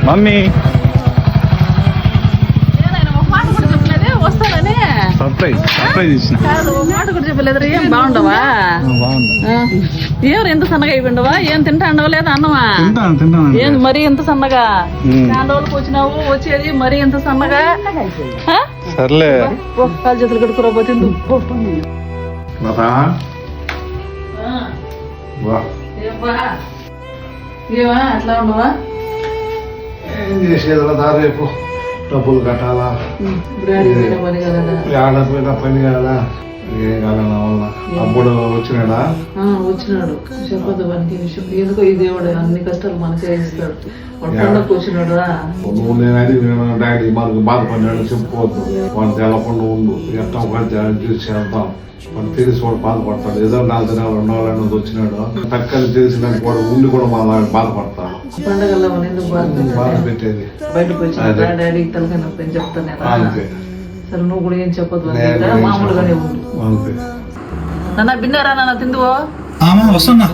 Mummy వస్తానని surprise ఇచ్చిన. మాట కూడా చెప్పలేదు. ఏం బాగుండవా? ఏం ఎంత సన్నగా అయిపోయిండవా? ఏం తింటాండవా లేదా అన్నమా? ఏం మరి ఎంత సన్నగా? చాలా రోజులకు వచ్చినావు, వచ్చేది మరి ఎంత సన్నగా? సర్లే కాలు చేతులు కడుక్కురాబోతే ఏమా అట్లా ఉండవా? ఏం చేసేదా రేపు డబ్బులు కట్టాలా, ఆడపోయిన పని కాదా, ఏం కాదా నా వల్ల. అప్పుడు వచ్చినాడా? వచ్చినాడు. చెప్పదు వానికి విషయం. ఎందుకో ఈ దేవుడు అన్ని కష్టాలు మనకే ఇస్తాడు. పండుగకు వచ్చినాడు. నువ్వు నేనది డాడీ మనకు బాధపడినాడు చెప్పుకోవద్దు. వాడు తెలకుండా ఉండు. ఎట్టా పడితే చూసి వెళ్తాం. వాడు తెలిసి వాడు బాధపడతాడు. ఏదో 4 దినాలు ఉండాలని వచ్చినాడు. తక్కని తెలిసినాక వాడు ఉండి కూడా బాధపడతాడు. పండగల్లో ఎందుకు బాధ పెట్టేది బయటకు వచ్చిన డాడీకి తలకాయ నొప్పి అని చెప్తాను. సరే నువ్వు కూడా ఏం చెప్పదు, మామూలుగానే ఉండు. నాన్న బిన్నారా? నాన్న తిందువో? వస్తున్నా.